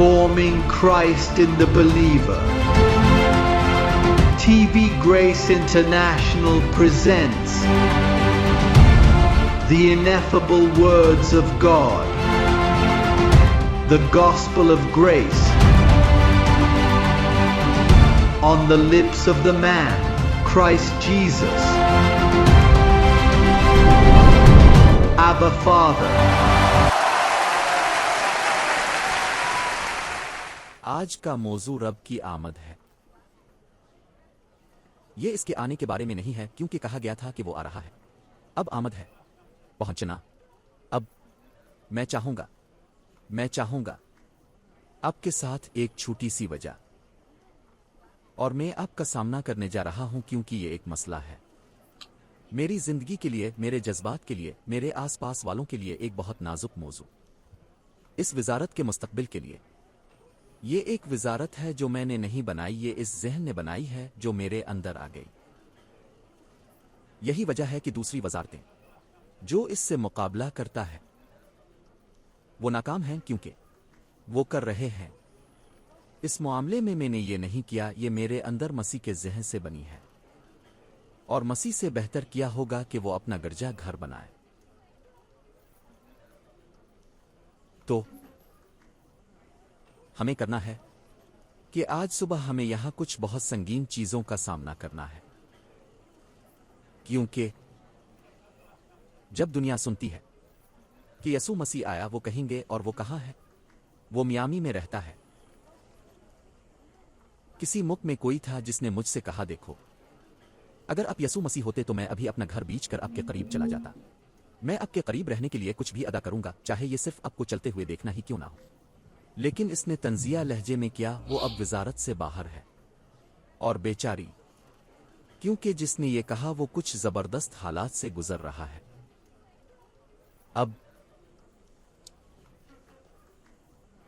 Forming Christ in the Believer. TV Grace International presents the ineffable words of God, the gospel of grace, on the lips of the man, Christ Jesus. Abba Father. आज का मौजू रब की आमद है। ये इसके आने के बारे में नहीं है, क्योंकि कहा गया था कि वो आ रहा है। अब आमद है, पहुंचना। अब मैं चाहूंगा आपके साथ एक छोटी सी वजह, और मैं आपका सामना करने जा रहा हूं क्योंकि ये एक मसला है मेरी जिंदगी के लिए, मेरे जज्बात के लिए, मेरे आसपास वालों के लिए एक बहुत नाजुक मौजू। इस वजारत के मुस्तकबिल के लिए। ये एक वजारत है जो मैंने नहीं बनाई, ये इस ज़हन ने बनाई है जो मेरे अंदर आ गई। यही वजह है कि दूसरी वजारतें जो इससे मुकाबला करता है वो नाकाम हैं, क्योंकि वो कर रहे हैं। इस मामले में मैंने ये नहीं किया, ये मेरे अंदर मसीह के ज़हन से बनी है, और मसीह से बेहतर किया होगा कि वो अपना गिरजा घर बनाए। तो हमें करना है कि आज सुबह हमें यहां कुछ बहुत संगीन चीजों का सामना करना है, क्योंकि जब दुनिया सुनती है कि यसू मसीह आया, वो कहेंगे और वो कहां है? वो मियामी में रहता है। किसी मुल्क में कोई था जिसने मुझसे कहा, देखो, अगर आप यसू मसीह होते तो मैं अभी अपना घर बेच कर आपके करीब चला जाता। मैं आपके करीब रहने के लिए कुछ भी अदा करूंगा, चाहे ये सिर्फ आपको चलते हुए देखना ही क्यों ना हो। लेकिन इसने तंजिया लहजे में किया, वो अब वजारत से बाहर है, और बेचारी, क्योंकि जिसने ये कहा वो कुछ जबरदस्त हालात से गुजर रहा है। अब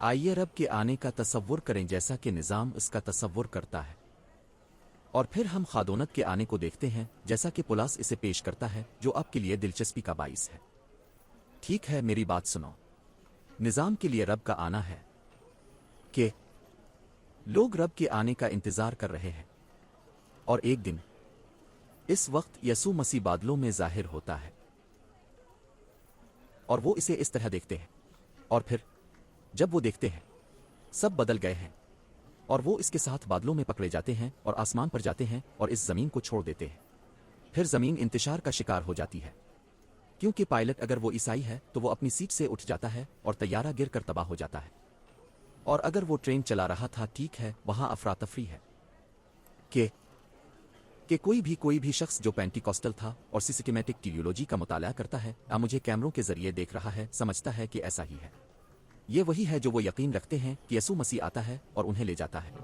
आइए रब के आने का तसव्वुर करें जैसा कि निज़ाम इसका तसव्वुर करता है, और फिर हम खादोनत के आने को देखते हैं जैसा कि पुलास इसे पेश करता है, जो आपके लिए दिलचस्पी का बाइस है। ठीक है, मेरी बात सुनो। निज़ाम के लिए रब का आना है कि लोग रब के आने का इंतजार कर रहे हैं, और एक दिन इस वक्त यसू मसीह बादलों में जाहिर होता है, और वो इसे इस तरह देखते हैं, और फिर जब वो देखते हैं सब बदल गए हैं, और वो इसके साथ बादलों में पकड़े जाते हैं और आसमान पर जाते हैं और इस जमीन को छोड़ देते हैं। फिर जमीन इंतशार का शिकार हो जाती है, क्योंकि पायलट अगर वो ईसाई है तो वो अपनी सीट से उठ जाता है और तैयारा गिर कर तबाह हो जाता है। और अगर वो ट्रेन चला रहा था, ठीक है, वहां अफरा तफरी है कि कोई भी शख्स जो पेंटिकॉस्टल था और सिस्टमैटिक टीरियोलॉजी का मुताला करता है, या मुझे कैमरों के जरिए देख रहा है, समझता है कि ऐसा ही है। ये वही है जो वो यकीन रखते हैं कि यसू मसीह आता है और उन्हें ले जाता है।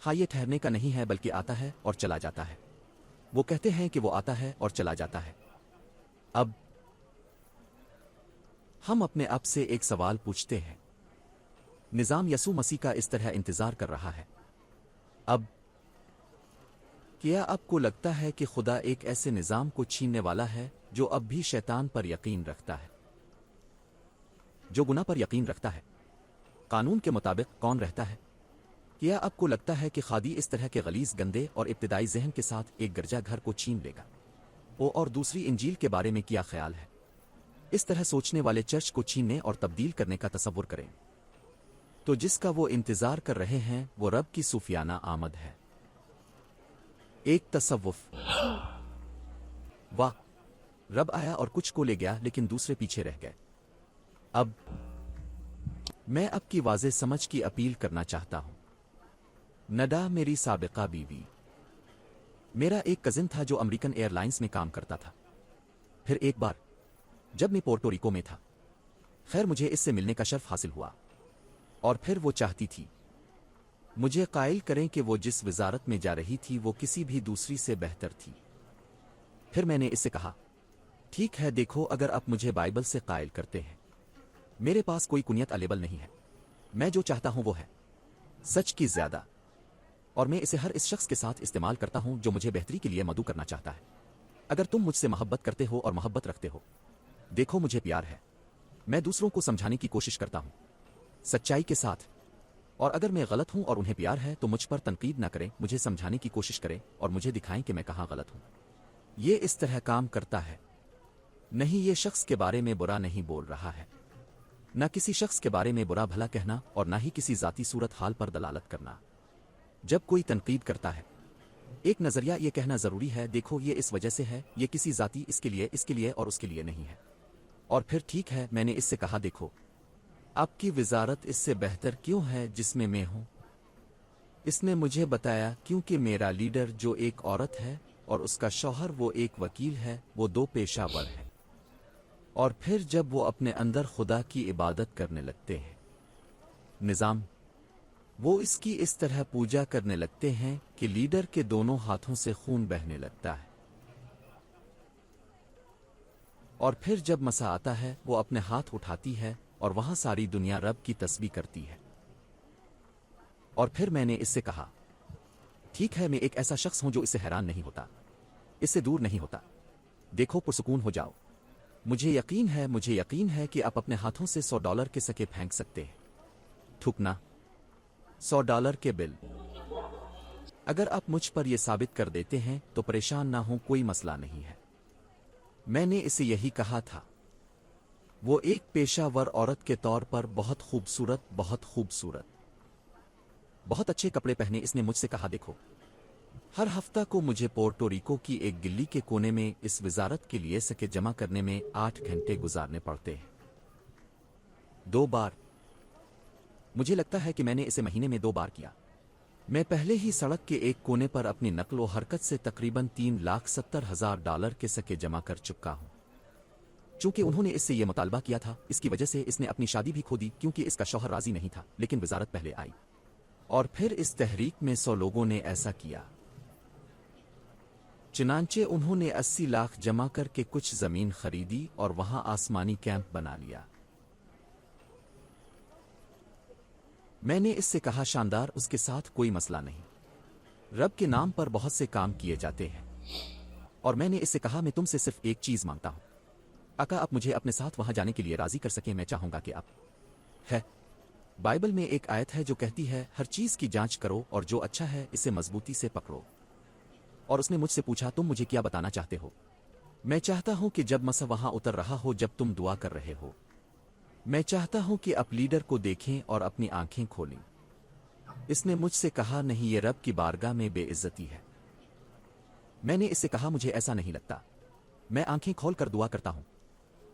हाँ, ये ठहरने का नहीं है, बल्कि आता है और चला जाता है। वो कहते हैं कि वो आता है और चला जाता है। अब हम अपने आप से एक सवाल पूछते हैं, निज़ाम यसू मसीह का इस तरह इंतजार कर रहा है। अब क्या आपको लगता है कि खुदा एक ऐसे निज़ाम को छीनने वाला है जो अब भी शैतान पर यकीन रखता है, जो गुनाह पर यकीन रखता है? कानून के मुताबिक कौन रहता है? क्या आपको लगता है कि खादी इस तरह के गलीज, गंदे और इब्तिदाई जहन के साथ एक गिरजा घर को छीन लेगा? और दूसरी इंजील के बारे में क्या ख्याल है? इस तरह सोचने वाले चर्च को छीनने और तब्दील करने का तसव्वुर करें। तो जिसका वो इंतजार कर रहे हैं वो रब की सूफियाना आमद है। एक तसव्वुफ। वाह, रब आया और कुछ को ले गया, लेकिन दूसरे पीछे रह गए। अब मैं आपकी वाज़ेह समझ की अपील करना चाहता हूं। नडा मेरी साबिका बीवी। मेरा एक कजिन था जो अमेरिकन एयरलाइंस में काम करता था। फिर एक बार जब मैं पोर्टो रिको में था, खैर मुझे इससे मिलने का शर्फ हासिल हुआ, और फिर वो चाहती थी मुझे कायल करें कि वो जिस वजारत में जा रही थी वो किसी भी दूसरी से बेहतर थी। फिर मैंने इससे कहा, ठीक है, देखो, अगर आप मुझे बाइबल से कायल करते हैं, मेरे पास कोई कुनियत अलेबल नहीं है। मैं जो चाहता हूं वो है सच की ज्यादा, और मैं इसे हर इस शख्स के साथ इस्तेमाल करता हूं जो मुझे बेहतरी के लिए मदऊ करना चाहता है। अगर तुम मुझसे मोहब्बत करते हो और मोहब्बत रखते हो, देखो मुझे प्यार है, मैं दूसरों को समझाने की कोशिश करता हूं, सच्चाई के साथ, اور اگر میں غلط ہوں اور انہیں پیار ہے تو مجھ پر تنقید نہ کریں، مجھے سمجھانے کی کوشش کریں اور مجھے دکھائیں کہ میں کہاں غلط ہوں۔ یہ اس طرح کام کرتا ہے۔ نہیں، یہ شخص کے بارے میں برا نہیں بول رہا ہے، نہ کسی شخص کے بارے میں برا بھلا کہنا اور نہ ہی کسی ذاتی صورت حال پر دلالت کرنا۔ جب کوئی تنقید کرتا ہے، ایک نظریہ یہ کہنا ضروری ہے، دیکھو یہ اس وجہ سے ہے، یہ کسی ذاتی اس کے لیے اور اس کے لیے نہیں ہے۔ اور پھر ٹھیک ہے، میں نے اس سے کہا دیکھو آپ کی وزارت اس سے بہتر کیوں ہے جس میں ہوں؟ اس نے مجھے بتایا کیونکہ میرا لیڈر جو ایک عورت ہے اور اس کا شوہر وہ ایک وکیل ہے، وہ دو پیشہ ور ہیں۔ اور پھر جب وہ اپنے اندر خدا کی عبادت کرنے لگتے ہیں، نظام، وہ اس کی اس طرح پوجا کرنے لگتے ہیں کہ لیڈر کے دونوں ہاتھوں سے خون بہنے لگتا ہے۔ اور پھر جب مسا آتا ہے وہ اپنے ہاتھ اٹھاتی ہے اور وہاں ساری دنیا رب کی تسبیح کرتی ہے۔ اور پھر میں نے اس سے کہا ٹھیک ہے، میں ایک ایسا شخص ہوں جو اس سے حیران نہیں ہوتا، اس سے دور نہیں ہوتا۔ دیکھو پرسکون ہو جاؤ، مجھے یقین ہے کہ آپ اپنے ہاتھوں سے $100 کے سکے پھینک سکتے ہیں۔ ٹھکنا، $100 کے بل۔ اگر آپ مجھ پر یہ ثابت کر دیتے ہیں تو پریشان نہ ہوں، کوئی مسئلہ نہیں ہے۔ میں نے اسے یہی کہا تھا۔ وہ ایک پیشہ ور عورت کے طور پر بہت خوبصورت، بہت اچھے کپڑے پہنے۔ اس نے مجھ سے کہا دیکھو ہر ہفتہ کو مجھے پورٹو ریکو کی ایک گلی کے کونے میں اس وزارت کے لیے سکے جمع کرنے میں 8 گھنٹے گزارنے پڑتے ہیں، 2 بار۔ مجھے لگتا ہے کہ میں نے اسے مہینے میں 2 بار کیا۔ میں پہلے ہی سڑک کے ایک کونے پر اپنی نقل و حرکت سے تقریباً $3,70,000 کے سکے جمع کر چکا ہوں۔ چونکہ انہوں نے اس سے یہ مطالبہ کیا تھا، اس کی وجہ سے اس نے اپنی شادی بھی کھو دی کیونکہ اس کا شوہر راضی نہیں تھا، لیکن وزارت پہلے آئی۔ اور پھر اس تحریک میں 100 لوگوں نے ایسا کیا۔ چنانچہ انہوں نے 80 لاکھ جمع کر کے کچھ زمین خریدی اور وہاں آسمانی کیمپ بنا لیا۔ میں نے اس سے کہا شاندار، اس کے ساتھ کوئی مسئلہ نہیں، رب کے نام پر بہت سے کام کیے جاتے ہیں۔ اور میں نے اس سے کہا میں تم سے صرف ایک چیز مانگتا ہوں، آقا آپ مجھے اپنے ساتھ وہاں جانے کے لیے راضی کر سکیں۔ میں چاہوں گا کہ آپ ہے بائبل میں ایک آیت ہے جو کہتی ہے ہر چیز کی جانچ کرو اور جو اچھا ہے اسے مضبوطی سے پکڑو۔ اور اس نے مجھ سے پوچھا تم مجھے کیا بتانا چاہتے ہو؟ میں چاہتا ہوں کہ جب مسا وہاں اتر رہا ہو، جب تم دعا کر رہے ہو، میں چاہتا ہوں کہ آپ لیڈر کو دیکھیں اور اپنی آنکھیں کھولیں۔ اس نے مجھ سے کہا نہیں، یہ رب کی بارگاہ میں بے عزتی ہے۔ میں نے اس سے کہا مجھے ایسا نہیں لگتا، میں آنکھیں کھول کر دعا کرتا ہوں۔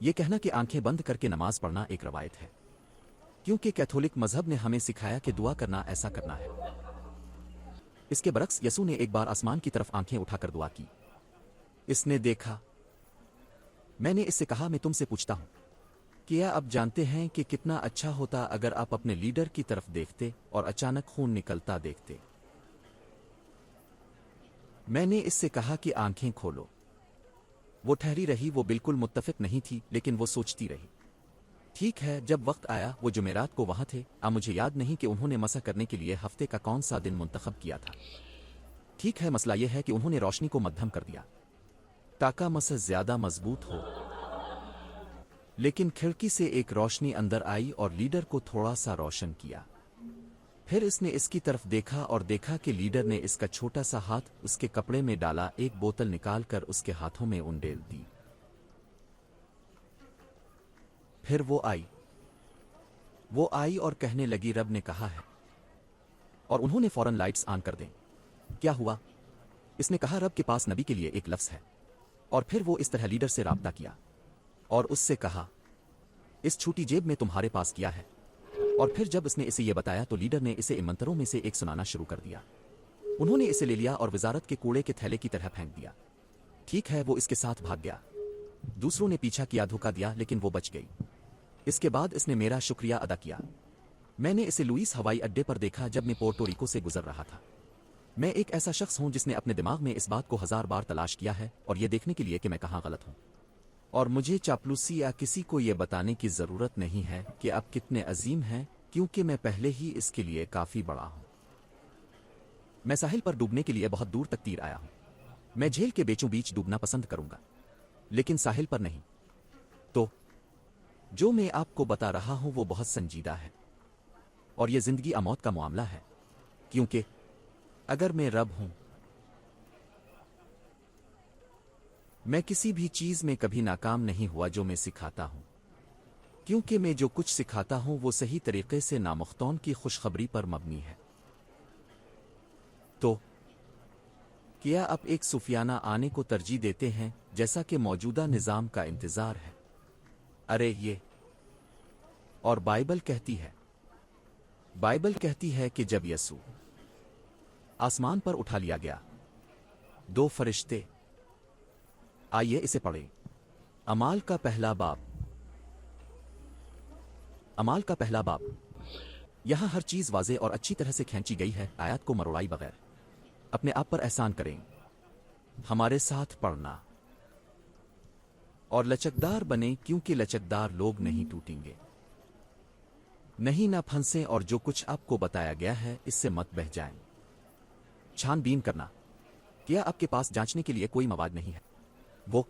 یہ کہنا کہ آنکھیں بند کر کے نماز پڑھنا ایک روایت ہے، کیونکہ کیتھولک مذہب نے ہمیں سکھایا کہ دعا کرنا ایسا کرنا ہے۔ اس کے برعکس یسوع نے ایک بار آسمان کی طرف آنکھیں اٹھا کر دعا کی، اس نے دیکھا۔ میں نے اس سے کہا میں تم سے پوچھتا ہوں، کیا آپ جانتے ہیں کہ کتنا اچھا ہوتا اگر آپ اپنے لیڈر کی طرف دیکھتے اور اچانک خون نکلتا دیکھتے؟ میں نے اس سے کہا کہ آنکھیں کھولو۔ وہ ٹھہری رہی، وہ بالکل متفق نہیں تھی لیکن وہ سوچتی رہی۔ ٹھیک ہے، جب وقت آیا وہ جمعرات کو وہاں تھے۔ مجھے یاد نہیں کہ انہوں نے مسح کرنے کے لیے ہفتے کا کون سا دن منتخب کیا تھا۔ ٹھیک ہے، مسئلہ یہ ہے کہ انہوں نے روشنی کو مدھم کر دیا تاکہ مسح زیادہ مضبوط ہو۔ لیکن کھڑکی سے ایک روشنی اندر آئی اور لیڈر کو تھوڑا سا روشن کیا۔ پھر اس نے اس کی طرف دیکھا اور دیکھا کہ لیڈر نے اس کا چھوٹا سا ہاتھ اس کے کپڑے میں ڈالا، ایک بوتل نکال کر اس کے ہاتھوں میں انڈیل دی۔ پھر وہ آئی اور کہنے لگی رب نے کہا ہے، اور انہوں نے فوراً لائٹس آن کر دیں۔ کیا ہوا؟ اس نے کہا رب کے پاس نبی کے لیے ایک لفظ ہے۔ اور پھر وہ اس طرح لیڈر سے رابطہ کیا اور اس سے کہا اس چھوٹی جیب میں تمہارے پاس کیا ہے؟ اور پھر جب اس نے اسے یہ بتایا تو لیڈر نے اسے ان منتروں میں سے ایک سنانا شروع کر دیا۔ انہوں نے اسے لے لیا اور وزارت کے کوڑے کے تھیلے کی طرح پھینک دیا۔ ٹھیک ہے، وہ اس کے ساتھ بھاگ گیا، دوسروں نے پیچھا کیا، دھوکا دیا، لیکن وہ بچ گئی۔ اس کے بعد اس نے میرا شکریہ ادا کیا۔ میں نے اسے لوئس ہوائی اڈے پر دیکھا جب میں پورٹو ریکو سے گزر رہا تھا۔ میں ایک ایسا شخص ہوں جس نے اپنے دماغ میں اس بات کو 1000 بار تلاش کیا ہے اور یہ دیکھنے کے لیے کہ میں کہاں غلط ہوں۔ اور مجھے چاپلوسی یا کسی کو یہ بتانے کی ضرورت نہیں ہے کہ آپ کتنے عظیم ہیں، کیونکہ میں پہلے ہی اس کے لیے کافی بڑا ہوں۔ میں ساحل پر ڈوبنے کے لیے بہت دور تک تیر آیا ہوں۔ میں جھیل کے بیچوں بیچ ڈوبنا پسند کروں گا، لیکن ساحل پر نہیں۔ تو جو میں آپ کو بتا رہا ہوں وہ بہت سنجیدہ ہے۔ اور یہ زندگی موت کا معاملہ ہے، کیونکہ اگر میں رب ہوں، میں کسی بھی چیز میں کبھی ناکام نہیں ہوا جو میں سکھاتا ہوں، کیونکہ میں جو کچھ سکھاتا ہوں وہ صحیح طریقے سے نامختون کی خوشخبری پر مبنی ہے۔ تو کیا آپ ایک صوفیانہ آنے کو ترجیح دیتے ہیں جیسا کہ موجودہ نظام کا انتظار ہے؟ ارے یہ اور بائبل کہتی ہے کہ جب یسوع آسمان پر اٹھا لیا گیا، دو فرشتے، آئیے اسے پڑھیں۔ اعمال کا پہلا باب۔ یہاں ہر چیز واضح اور اچھی طرح سے کھینچی گئی ہے، آیات کو مروڑائی بغیر۔ اپنے آپ پر احسان کریں، ہمارے ساتھ پڑھنا، اور لچکدار بنیں، کیونکہ لچکدار لوگ نہیں ٹوٹیں گے، نہیں نہ پھنسیں، اور جو کچھ آپ کو بتایا گیا ہے اس سے مت بہہ جائیں۔ چھان بین کرنا۔ کیا آپ کے پاس جانچنے کے لیے کوئی مواد نہیں ہے؟ وہ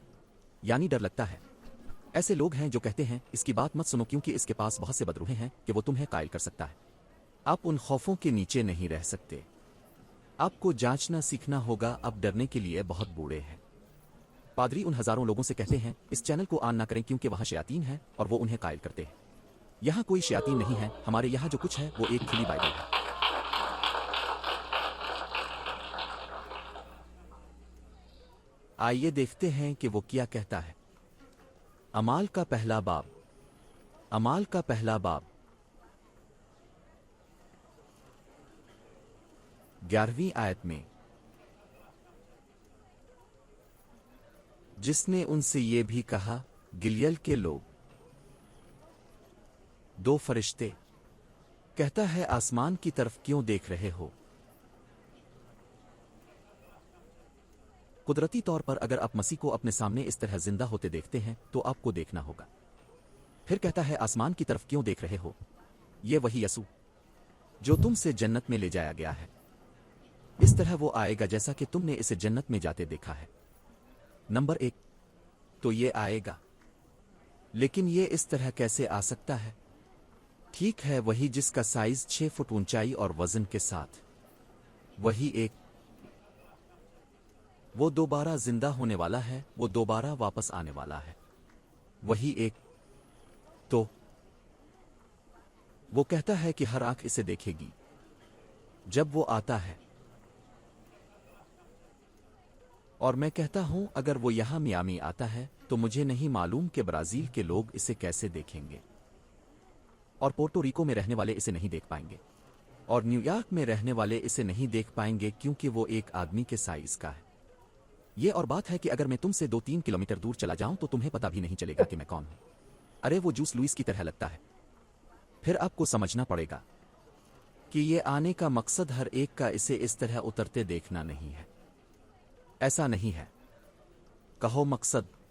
یعنی ڈر لگتا ہے۔ ایسے لوگ ہیں جو کہتے ہیں اس کی بات مت سنو کیونکہ اس کے پاس بہت سے بدروہیں ہیں کہ وہ تمہیں قائل کر سکتا ہے۔ آپ ان خوفوں کے نیچے نہیں رہ سکتے۔ آپ کو جانچنا سیکھنا ہوگا، آپ ڈرنے کے لیے بہت بوڑھے ہیں۔ پادری ان ہزاروں لوگوں سے کہتے ہیں اس چینل کو آن نہ کریں کیونکہ وہاں شیاطین ہیں اور وہ انہیں قائل کرتے ہیں۔ یہاں کوئی شیاطین نہیں ہے، ہمارے یہاں جو کچھ ہے وہ ایک کھلی بائبل ہے۔ آئیے دیکھتے ہیں کہ وہ کیا کہتا ہے۔ اعمال کا پہلا باب۔ 11ویں آیت میں، جس نے ان سے یہ بھی کہا، گلیل کے لوگ، دو فرشتے، کہتا ہے آسمان کی طرف کیوں دیکھ رہے ہو؟ قدرتی طور پر اگر آپ مسیح کو اپنے سامنے اس طرح زندہ ہوتے دیکھتے ہیں تو آپ کو دیکھنا ہوگا۔ پھر کہتا ہے آسمان کی طرف کیوں دیکھ رہے ہو؟ یہ وہی یسوع جو تم سے جنت میں لے جایا گیا ہے، اس طرح وہ آئے گا جیسا کہ تم نے اسے جنت میں جاتے دیکھا ہے۔ نمبر 1، تو یہ آئے گا، لیکن یہ اس طرح کیسے آ سکتا ہے؟ ٹھیک ہے، وہی جس کا سائز 6 فٹ اونچائی اور وزن کے ساتھ، وہی ایک، وہ دوبارہ زندہ ہونے والا ہے، وہ دوبارہ واپس آنے والا ہے، وہی ایک۔ تو وہ کہتا ہے کہ ہر آنکھ اسے دیکھے گی جب وہ آتا ہے، اور میں کہتا ہوں اگر وہ یہاں میامی آتا ہے تو مجھے نہیں معلوم کہ برازیل کے لوگ اسے کیسے دیکھیں گے، اور پورٹو ریکو میں رہنے والے اسے نہیں دیکھ پائیں گے، اور نیو یارک میں رہنے والے اسے نہیں دیکھ پائیں گے کیونکہ وہ ایک آدمی کے سائز کا ہے۔ یہ اور بات ہے کہ اگر میں تم سے 2-3 کلومیٹر دور چلا جاؤں تو تمہیں پتہ بھی نہیں چلے گا کہ میں کون ہوں۔ ارے وہ جوس لوئس کی طرح لگتا ہے۔ پھر آپ کو سمجھنا پڑے گا کہ یہ آنے کا مقصد ہر ایک کا اسے اس طرح اترتے دیکھنا نہیں ہے۔ ایسا نہیں ہے۔ کہو مقصد۔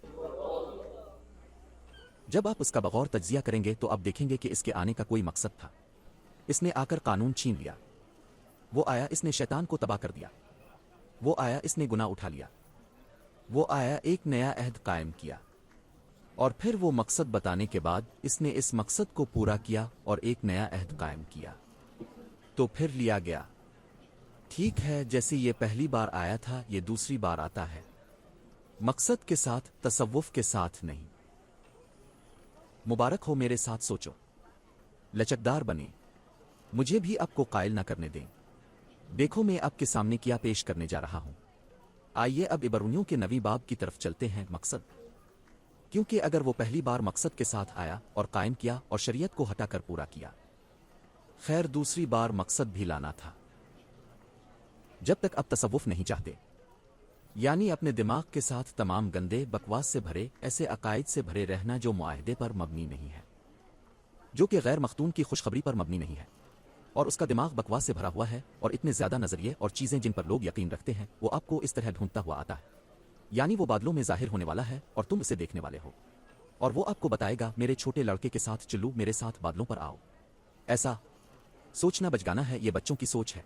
جب آپ اس کا بغور تجزیہ کریں گے تو آپ دیکھیں گے کہ اس کے آنے کا کوئی مقصد تھا۔ اس نے آ کر قانون چھین لیا۔ وہ آیا، اس نے شیطان کو تباہ کر دیا۔ وہ آیا، اس نے گناہ اٹھا لیا۔ وہ آیا، ایک نیا عہد قائم کیا، اور پھر وہ مقصد بتانے کے بعد اس نے اس مقصد کو پورا کیا اور ایک نیا عہد قائم کیا، تو پھر لیا گیا۔ ٹھیک ہے، جیسے یہ پہلی بار آیا تھا یہ دوسری بار آتا ہے، مقصد کے ساتھ، تصوف کے ساتھ نہیں۔ مبارک ہو، میرے ساتھ سوچو، لچکدار بنیں، مجھے بھی آپ کو قائل نہ کرنے دیں۔ دیکھو میں آپ کے سامنے کیا پیش کرنے جا رہا ہوں۔ آئیے اب عبرانیوں کے 9ویں باب کی طرف چلتے ہیں۔ مقصد، کیونکہ اگر وہ پہلی بار مقصد کے ساتھ آیا اور قائم کیا اور شریعت کو ہٹا کر پورا کیا، خیر دوسری بار مقصد بھی لانا تھا۔ جب تک آپ تصوف نہیں چاہتے، یعنی اپنے دماغ کے ساتھ تمام گندے بکواس سے بھرے ایسے عقائد سے بھرے رہنا جو معاہدے پر مبنی نہیں ہے، جو کہ غیر مختون کی خوشخبری پر مبنی نہیں ہے، اور اس کا دماغ بکواس سے بھرا ہوا ہے، اور اتنے زیادہ نظریے اور چیزیں جن پر لوگ یقین رکھتے ہیں وہ آپ کو اس طرح ڈھونڈتا ہوا آتا ہے، یعنی وہ بادلوں میں ظاہر ہونے والا ہے اور تم اسے دیکھنے والے ہو، اور وہ آپ کو بتائے گا میرے چھوٹے لڑکے کے ساتھ چلو، میرے ساتھ بادلوں پر آؤ۔ ایسا سوچنا بچگانا ہے، یہ بچوں کی سوچ ہے۔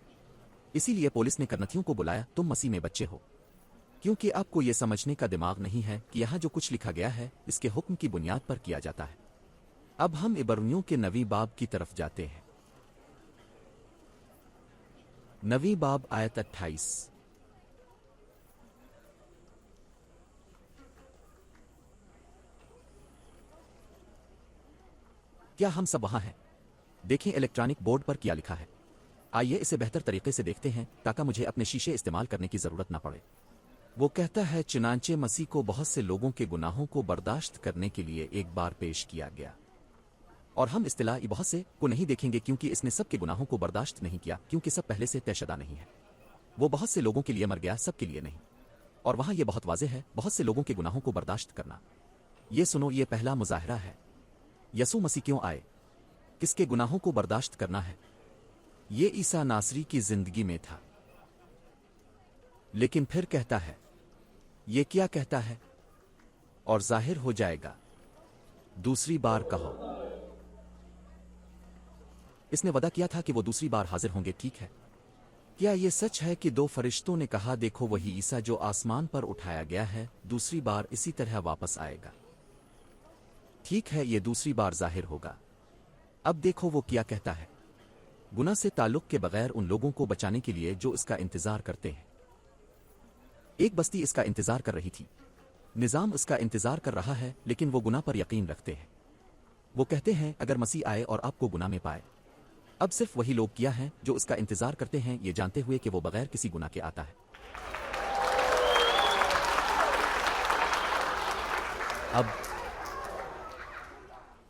اسی لیے پولیس نے کرنتھیوں کو بلایا، تم مسیح میں بچے ہو، کیونکہ آپ کو یہ سمجھنے کا دماغ نہیں ہے کہ یہاں جو کچھ لکھا گیا ہے اس کے حکم کی بنیاد پر کیا جاتا ہے۔ اب ہم عبرانیوں کے 9ویں باب کی طرف جاتے ہیں۔ नवी बाब आयत 28। क्या हम सब वहां हैं? देखें इलेक्ट्रॉनिक बोर्ड पर क्या लिखा है। आइए इसे बेहतर तरीके से देखते हैं ताकि मुझे अपने शीशे इस्तेमाल करने की जरूरत ना पड़े। वो कहता है चुनांचे मसीह को बहुत से लोगों के गुनाहों को बर्दाश्त करने के लिए एक बार पेश किया गया। और हम इस्तिलाह बहुत से को नहीं देखेंगे क्योंकि इसने सब के गुनाहों को बर्दाश्त नहीं किया, क्योंकि सब पहले से तयशदा नहीं है। वो बहुत से लोगों के लिए मर गया, सब के लिए नहीं। और वहां ये बहुत वाज़ेह है, बहुत से लोगों के गुनाहों को बर्दाश्त करना। ये सुनो, ये पहला मुजाहरा है। यसू मसीह क्यों आए? किसके गुनाहों को बर्दाश्त करना है? ये ईसा नासरी की जिंदगी में था। लेकिन फिर कहता है, ये क्या कहता है? और जाहिर हो जाएगा। दूसरी बार कहो। इसने वदा किया था कि वो दूसरी बार हाजिर होंगे, ठीक है? क्या ये सच है कि 2 फरिश्तों ने कहा, देखो वही ईसा जो आसमान पर उठाया गया है, दूसरी बार इसी तरह वापस आएगा? ठीक है, ये दूसरी बार जाहिर होगा। अब देखो वो क्या कहता है। गुनाह से ताल्लुक के बगैर उन लोगों को बचाने के लिए जो इसका इंतजार करते हैं। एक बस्ती इसका इंतजार कर रही थी। निजाम इसका इंतजार कर रहा है, लेकिन वो गुनाह पर यकीन रखते हैं। वो कहते हैं अगर मसीह आए और आपको गुनाह में पाए। अब सिर्फ वही लोग किया हैं जो इसका इंतजार करते हैं, ये जानते हुए कि वो बगैर किसी गुनाह के आता है।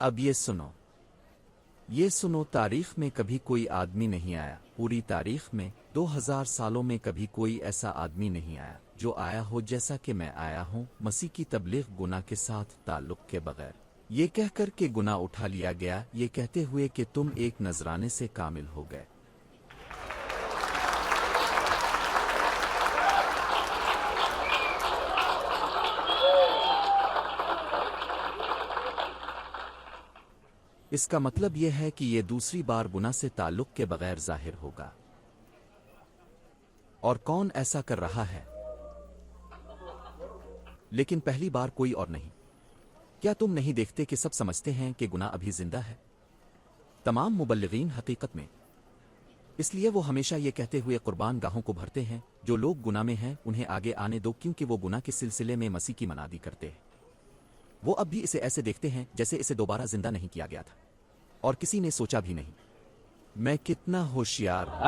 अब ये सुनो, ये सुनो, तारीख में कभी कोई आदमी नहीं आया, पूरी तारीख में 2000 सालों में कभी कोई ऐसा आदमी नहीं आया जो आया हो जैसा कि मैं आया हूं, मसीह की तबलीग गुनाह के साथ ताल्लुक के बगैर। ये कहकर के गुनाह उठा लिया गया, ये कहते हुए कि तुम एक नजराने से कामिल हो गए। इसका मतलब यह है कि ये दूसरी बार गुनाह से ताल्लुक के बगैर जाहिर होगा। और कौन ऐसा कर रहा है? लेकिन पहली बार कोई और नहीं। क्या तुम नहीं देखते कि सब समझते हैं कि गुनाह अभी जिंदा है? तमाम मुबल्लिगीन हकीकत में। इसलिए वो हमेशा ये कहते हुए कुर्बान गाहों को भरते हैं, जो लोग गुनाह में हैं उन्हें आगे आने दो, क्योंकि वो गुनाह के सिलसिले में मसीह की मनादी करते हैं। वो अब भी इसे ऐसे देखते हैं जैसे इसे दोबारा जिंदा नहीं किया गया था, और किसी ने सोचा भी नहीं। मैं कितना होशियार हूं।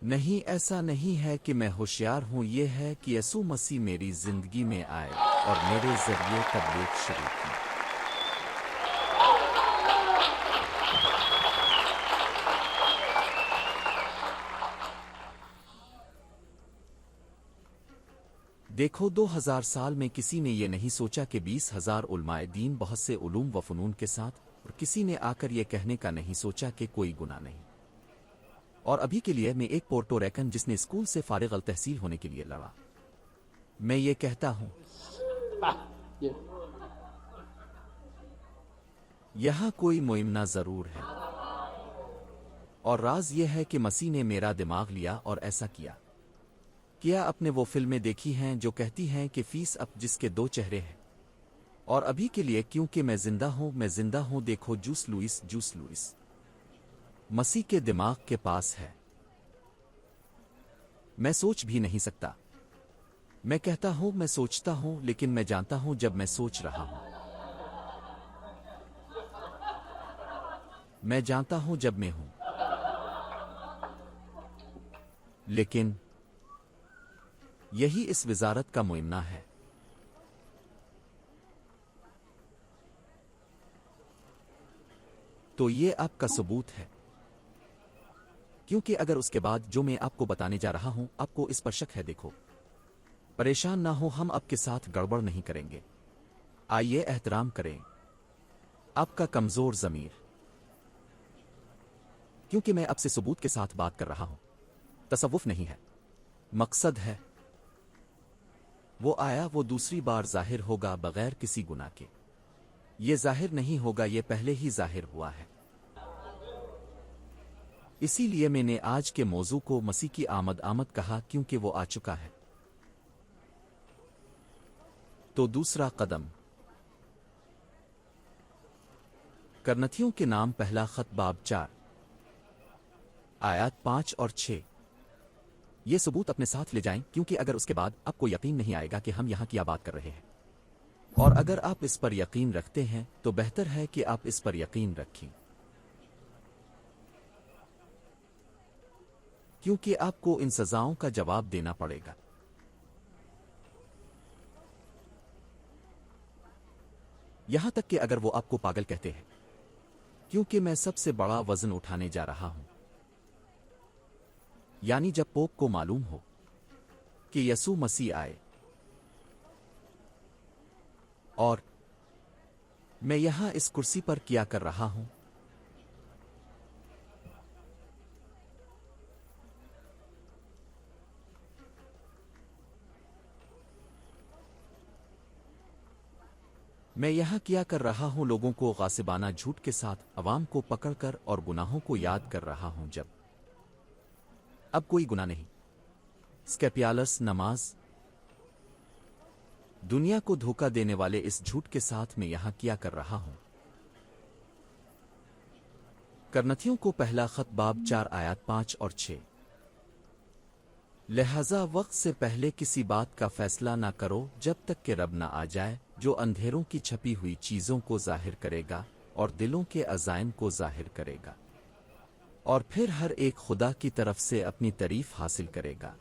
नहीं, ऐसा नहीं है कि मैं होशियार हूं, यह है कि यसू मसीह मेरी जिंदगी में आए और मेरे जरिए तबलीग शुरू की। देखो, 2000 साल में किसी ने यह नहीं सोचा कि 20,000 उलमाए दीन बहुत से उलूम व फनून के साथ, और किसी ने आकर यह कहने का नहीं सोचा कि कोई गुनाह नहीं। और अभी के लिए मैं एक पोर्टो रिकन जिसने स्कूल से फारिग अल तहसील होने के लिए लड़ा। मैं ये कहता हूं, यहां कोई मुइमना जरूर है, और राज यह है कि मसीह ने मेरा दिमाग लिया और ऐसा किया। क्या आपने वो फिल्में देखी हैं जो कहती हैं कि फीस अप जिसके 2 चेहरे हैं? और अभी के लिए क्योंकि मैं जिंदा हूं, मैं जिंदा हूं। देखो, जूस लुइस मसीह के दिमाग के पास है। मैं सोच भी नहीं सकता। मैं कहता हूं मैं सोचता हूं, लेकिन मैं जानता हूं जब मैं सोच रहा हूं। मैं जानता हूं जब मैं हूं। लेकिन यही इस विजारत का मुइमना है। तो ये आपका सबूत है, क्योंकि अगर उसके बाद जो मैं आपको बताने जा रहा हूं आपको इस पर शक है, देखो, परेशान ना हो, हम आपके साथ गड़बड़ नहीं करेंगे। आइए एहतराम करें आपका कमजोर ज़मीर, क्योंकि मैं आपसे सबूत के साथ बात कर रहा हूं। तसव्वुफ नहीं है, मकसद है। वो आया, वो दूसरी बार जाहिर होगा बगैर किसी गुनाह के। ये जाहिर नहीं होगा, ये पहले ही जाहिर हुआ है। इसीलिए मैंने आज के मौजू को मसीह की आमद कहा, क्योंकि वो आ चुका है। तो दूसरा कदम, करनथियों के नाम पहला खत बाब 4। आयत 5 और 6। ये सबूत अपने साथ ले जाएं, क्योंकि अगर उसके बाद आपको यकीन नहीं आएगा कि हम यहाँ क्या बात कर रहे हैं। और अगर आप इस पर यकीन रखते हैं तो बेहतर है कि आप इस पर यकीन रखें, क्योंकि आपको इन सजाओं का जवाब देना पड़ेगा। यहां तक कि अगर वो आपको पागल कहते हैं, क्योंकि मैं सबसे बड़ा वजन उठाने जा रहा हूं। यानी जब पोप को मालूम हो कि यसू मसीह आए और मैं यहां इस कुर्सी पर क्या कर रहा हूं, मैं यहां क्या कर रहा हूं, लोगों को गासिबाना झूठ के साथ अवाम को पकड़कर और गुनाहों को याद कर रहा हूं जब अब कोई गुनाह नहीं। स्कैपियालस नमाज। दुनिया को धोखा देने वाले इस झूठ के साथ मैं यहां क्या कर रहा हूं। करनथियों को पहला खत बाब 4 आयत 5 और 6। लिहाजा वक्त से पहले किसी बात का फैसला ना करो जब तक कि रब ना आ जाए, जो अंधेरों की छपी हुई चीजों को जाहिर करेगा और दिलों के अज़ाइम को जाहिर करेगा, और फिर हर एक खुदा की तरफ से अपनी तारीफ हासिल करेगा।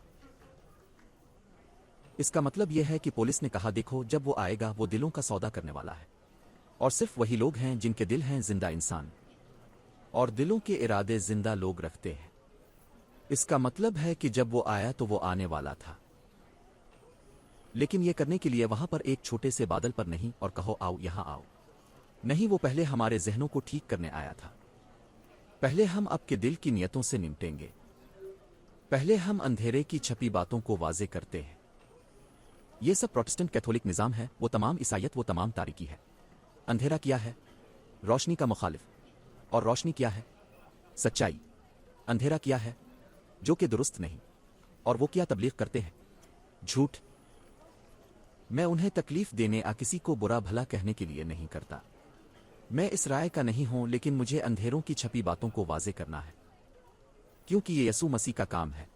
इसका मतलब यह है कि पुलिस ने कहा, देखो जब वो आएगा वो दिलों का सौदा करने वाला है, और सिर्फ वही लोग हैं जिनके दिल हैं जिंदा इंसान, और दिलों के इरादे जिंदा लोग रखते हैं। इसका मतलब है कि जब वो आया तो वो आने वाला था, लेकिन ये करने के लिए वहां पर एक छोटे से बादल पर नहीं और कहो आओ यहां आओ। नहीं, वो पहले हमारे जहनों को ठीक करने आया था। पहले हम आपके दिल की नियतों से निपटेंगे। पहले हम अंधेरे की छपी बातों को वाजे करते हैं। ये सब प्रोटेस्टेंट कैथोलिक निज़ाम है, वो तमाम ईसाइयत, वो तमाम तारीकी है। अंधेरा क्या है? रोशनी का मुखालिफ। और रोशनी क्या है? सच्चाई। अंधेरा क्या है? जो कि दुरुस्त नहीं। और वो क्या तबलीग करते हैं? झूठ। मैं उन्हें तकलीफ देने या किसी को बुरा भला कहने के लिए नहीं करता। मैं इस राय का नहीं हूं, लेकिन मुझे अंधेरों की छपी बातों को वाजे करना है, क्योंकि ये यसू मसीह का काम है,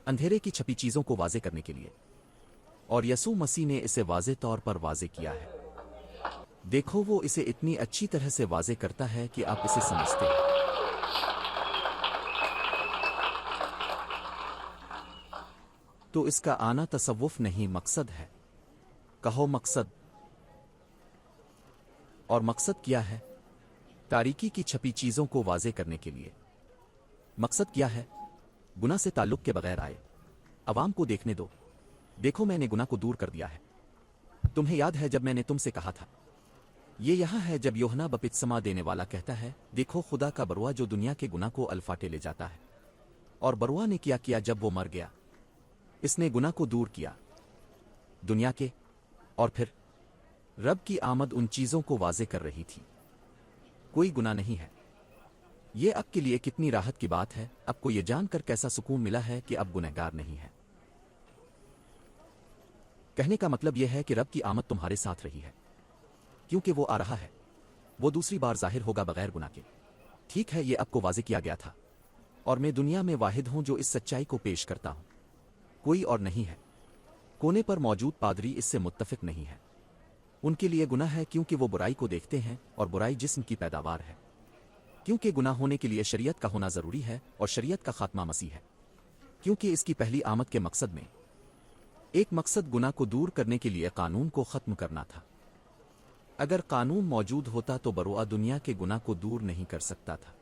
अंधेरे की छपी चीजों को वाजे करने के लिए। और यसू मसीह ने इसे वाजे तौर पर वाजे किया है। देखो, वो इसे इतनी अच्छी तरह से वाजे करता है कि आप इसे समझते हैं। तो इसका आना तसव्वुफ नहीं, मकसद है। कहो मकसद। और मकसद क्या है? तारीकी की छपी चीजों को वाजे करने के लिए। मकसद क्या है? गुनाह से ताल्लुक के बगैर आए अवाम को देखने दो, देखो मैंने गुनाह को दूर कर दिया है। तुम्हें याद है जब मैंने तुमसे कहा था, ये यहां है जब यूहन्ना बपतिस्मा देने वाला कहता है, देखो खुदा का बरुआ जो दुनिया के गुनाह को अलफाटे ले जाता है। और बरुआ ने क्या किया जब वो मर गया? इसने गुनाह को दूर किया दुनिया के। और फिर रब की आमद उन चीजों को वाजे कर रही थी। कोई गुनाह नहीं है। ये अब के लिए कितनी राहत की बात है। आपको ये जानकर कैसा सुकून मिला है कि अब गुनहगार नहीं है। कहने का मतलब यह है कि रब की आमद तुम्हारे साथ रही है, क्योंकि वो आ रहा है। वो दूसरी बार जाहिर होगा बगैर गुनाह के। ठीक है, ये आपको वाजे किया गया था, और मैं दुनिया में वाहिद हूं जो इस सच्चाई को पेश करता हूं। कोई और नहीं है। कोने पर मौजूद पादरी इससे मुत्तफिक नहीं है। उनके लिए गुनाह है क्योंकि वो बुराई को देखते हैं, और बुराई जिस्म की पैदावार है। क्योंकि गुनाह होने के लिए शरीयत का होना जरूरी है, और शरीयत का खात्मा मसीह है। क्योंकि इसकी पहली आमद के मकसद में एक मकसद गुनाह को दूर करने के लिए कानून को खत्म करना था। अगर कानून मौजूद होता तो बरुआ दुनिया के गुनाह को दूर नहीं कर सकता था।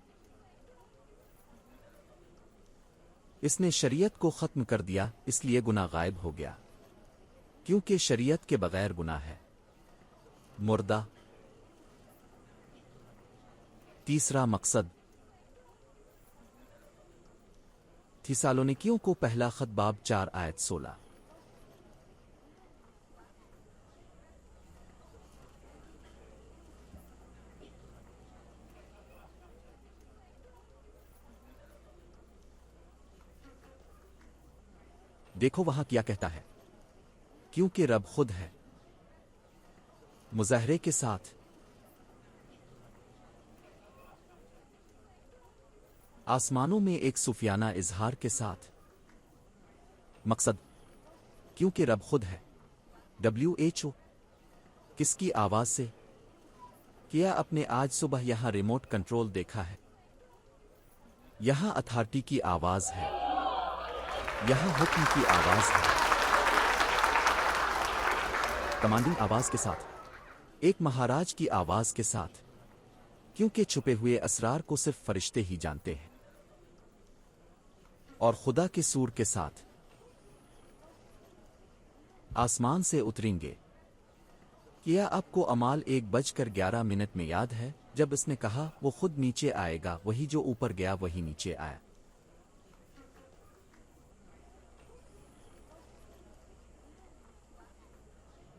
इसने शरीयत को खत्म कर दिया, इसलिए गुनाह गायब हो गया। क्योंकि शरीयत के बगैर गुनाह है मुर्दा। तीसरा मकसद। थिसालोनिकियों को पहला खत बाब 4 आयत 16। देखो वहां क्या कहता है, क्योंकि रब खुद है मुजाहरे के साथ। आसमानों में एक सूफियाना इजहार के साथ। मकसद, क्योंकि रब खुद है। WHO, किसकी आवाज से? क्या आपने आज सुबह यहां रिमोट कंट्रोल देखा है? यहां अथॉरिटी की आवाज है, यहां हुक्म की आवाज है, कमांडिंग आवाज के साथ, एक महाराज की आवाज के साथ। क्योंकि छुपे हुए असरार को सिर्फ फरिश्ते ही जानते हैं, और खुदा के सूर के साथ आसमान से उतरेंगे। क्या आपको अमाल 1:11 में याद है, जब इसने कहा वो खुद नीचे आएगा, वही जो ऊपर गया वही नीचे आया।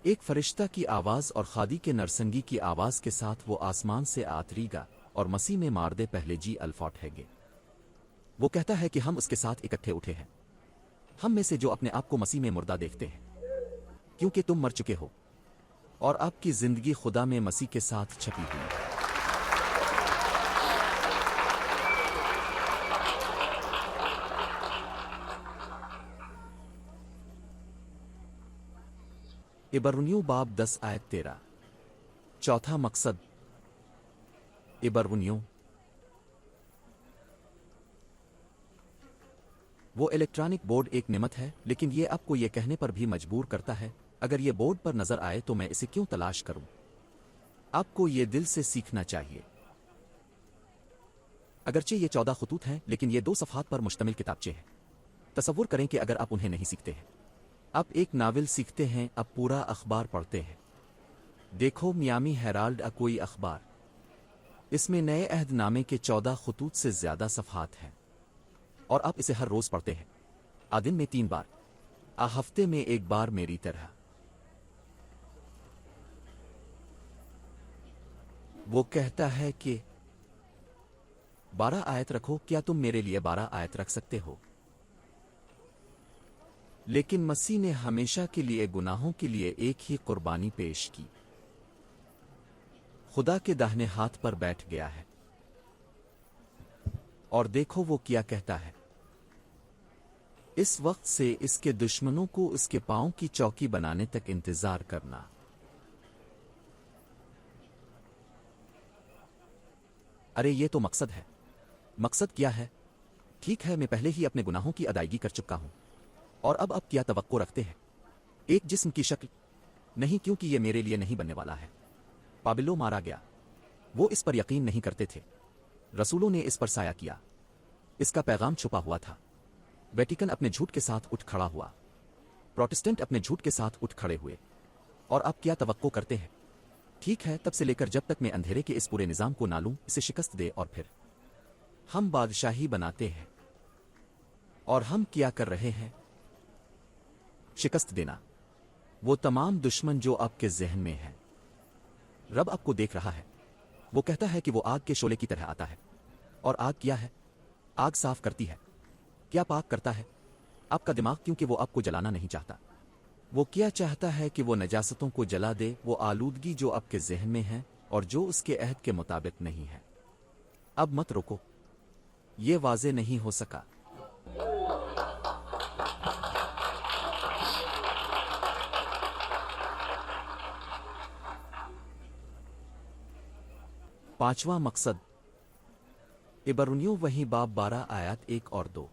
एक फरिश्ता की आवाज और खादी के नरसंगी की आवाज के साथ वो आसमान से आतरीगा और मसीह में मार दे पहले जी अल्फॉट हैगे। वो कहता है कि हम उसके साथ इकट्ठे उठे हैं, हम में से जो अपने आप को मसीह में मुर्दा देखते हैं, क्योंकि तुम मर चुके हो और आपकी जिंदगी खुदा में मसीह के साथ छपी हुई है। इब्रानियों बाब 10 आयत 13। चौथा मकसद। इब्रानियों, वो इलेक्ट्रॉनिक बोर्ड एक निमत है, लेकिन ये आपको ये कहने पर भी मजबूर करता है, अगर ये बोर्ड पर नजर आए तो मैं इसे क्यों तलाश करूं? आपको ये दिल से सीखना चाहिए। अगरचे ये 14 खतूत हैं, लेकिन ये 2 सफ़हात पर मुश्तमिल किताबचे हैं। तसव्वुर करें कि अगर आप उन्हें नहीं सीखते हैं, आप एक नावल सीखते हैं, आप पूरा अखबार पढ़ते हैं। देखो मियामी हेराल्ड कोई अखबार, इसमें नए अहदनामे के 14 खतूत से ज्यादा सफ़हात हैं, और आप इसे हर रोज पढ़ते हैं, आ दिन में 3 बार, आ हफ्ते में 1 बार, मेरी तरह। वो कहता है कि 12 आयत रखो। क्या तुम मेरे लिए 12 आयत रख सकते हो? लेकिन मसीह ने हमेशा के लिए गुनाहों के लिए एक ही कुर्बानी पेश की। खुदा के दाहिने हाथ पर बैठ गया है, और देखो वो क्या कहता है, इस वक्त से इसके दुश्मनों को इसके पांव की चौकी बनाने तक इंतजार करना। अरे ये तो मकसद है। मकसद क्या है? ठीक है, मैं पहले ही अपने गुनाहों की अदायगी कर चुका हूं, और अब क्या तवक्को रखते हैं? एक जिस्म की शक्ल नहीं, क्योंकि ये मेरे लिए नहीं बनने वाला है। पाबिलो मारा गया, वो इस पर यकीन नहीं करते थे। रसूलों ने इस पर साया किया, इसका पैगाम छुपा हुआ था। वेटिकन अपने झूठ के साथ उठ खड़ा हुआ, प्रोटेस्टेंट अपने झूठ के साथ उठ खड़े हुए, और अब क्या तवक्को करते हैं? ठीक है, तब से लेकर जब तक मैं अंधेरे के इस पूरे निजाम को ना लूं, इसे शिकस्त दे, और फिर हम बादशाही बनाते हैं। और हम क्या कर रहे हैं? शिकस्त देना। वो तमाम दुश्मन जो आपके जहन में है। रब आपको देख रहा है। वो कहता है कि वो आग के शोले की तरह आता है, और आग क्या है? आग साफ करती है। क्या पाक करता है? आपका दिमाग, क्योंकि वो आपको जलाना नहीं चाहता। वो क्या चाहता है कि वो नजासतों को जला दे, वो आलूदगी जो आपके जहन में है और जो उसके अहद के मुताबिक नहीं है। अब मत रोको, ये वाजे नहीं हो सका। पांचवा मकसद। इब्रानियों वही बाब 12 आयत 1 और 2।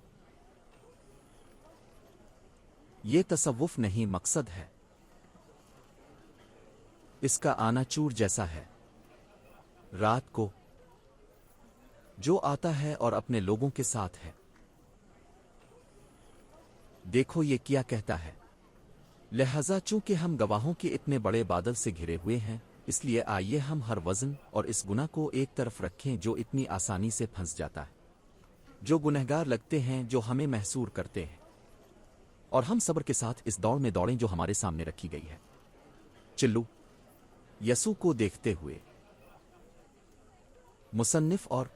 ये तसव्वुफ नहीं, मकसद है। इसका आना चूर जैसा है, रात को जो आता है और अपने लोगों के साथ है। देखो ये क्या कहता है, लिहाजा चूंकि हम गवाहों के इतने बड़े बादल से घिरे हुए हैं, इसलिए आइए हम हर वजन और इस गुनाह को एक तरफ रखें जो इतनी आसानी से फंस जाता है, जो गुनहगार लगते हैं, जो हमें महसूर करते हैं, और हम सब्र के साथ इस दौड़ में दौड़ें जो हमारे सामने रखी गई है। चिल्लू यसू को देखते हुए। मुसन्निफ और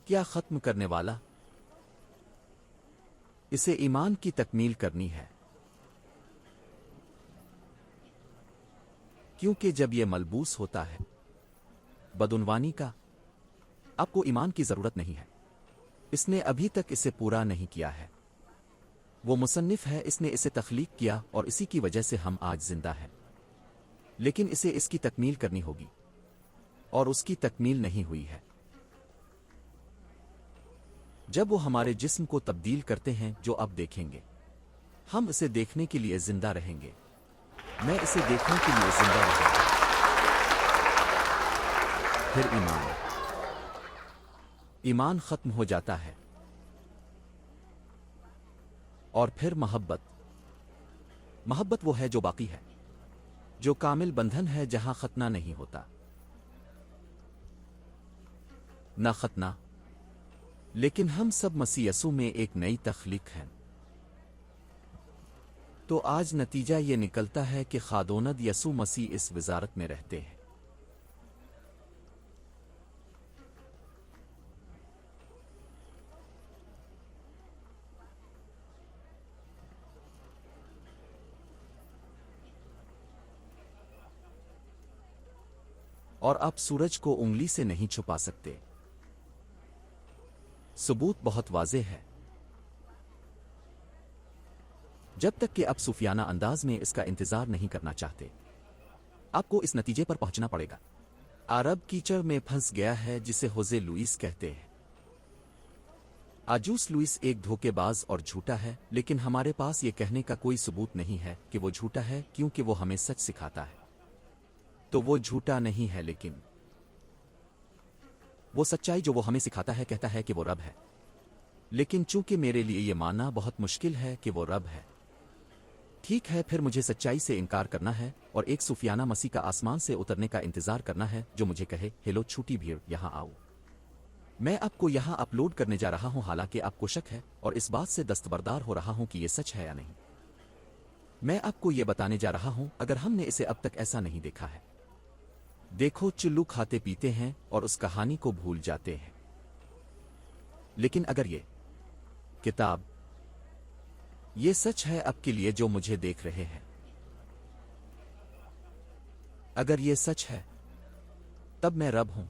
क्या खत्म करने वाला। इसे ईमान की तकमील करनी है, क्योंकि जब यह मलबूस होता है बदउनवानी का, आपको ईमान की जरूरत नहीं है। इसने अभी तक इसे पूरा नहीं किया है। वो मुसन्निफ है, इसने इसे तख्लीक किया और इसी की वजह से हम आज जिंदा हैं। लेकिन इसे इसकी तकमील करनी होगी और उसकी तकमील नहीं हुई है। जब वो हमारे जिस्म को तब्दील करते हैं, जो अब देखेंगे, हम इसे देखने के लिए जिंदा रहेंगे। मैं इसे देखने के लिए जिंदा रहूंगा। फिर ईमान खत्म हो जाता है और फिर मोहब्बत वो है जो बाकी है, जो कामिल बंधन है जहां खतना नहीं होता, ना खतना। लेकिन हम सब मसीह यसू में एक नई तख्लीक हैं। तो आज नतीजा ये निकलता है कि खादोनद यसू मसीह इस वजारत में रहते हैं। और आप सूरज को उंगली से नहीं छुपा सकते। सबूत बहुत वाज़ेह है। जब तक कि आप सूफियाना अंदाज में इसका इंतजार नहीं करना चाहते, आपको इस नतीजे पर पहुंचना पड़ेगा। अरब कीचड़ में फंस गया है जिसे होजे लुइस कहते हैं। आजूस लुइस एक धोखेबाज और झूठा है, लेकिन हमारे पास ये कहने का कोई सबूत नहीं है कि वो झूठा है, क्योंकि वो हमें सच सिखाता है। तो वो झूठा नहीं है, लेकिन वो सच्चाई जो वो हमें सिखाता है कहता है कि वो रब है। लेकिन चूंकि मेरे लिए ये मानना बहुत मुश्किल है कि वो रब है, ठीक है, फिर मुझे सच्चाई से इनकार करना है और एक सूफियाना मसीह का आसमान से उतरने का इंतजार करना है जो मुझे कहे, हेलो छोटी भीड़, यहां आओ। मैं आपको यहां अपलोड करने जा रहा हूं, हालांकि आपको शक है और इस बात से दस्तबरदार हो रहा हूं कि यह सच है या नहीं। मैं आपको यह बताने जा रहा हूं, अगर हमने इसे अब तक ऐसा नहीं देखा है। देखो, चुल्लू खाते पीते हैं और उस कहानी को भूल जाते हैं। लेकिन अगर ये किताब, ये सच है आपके लिए जो मुझे देख रहे हैं, अगर ये सच है, तब मैं रब हूं।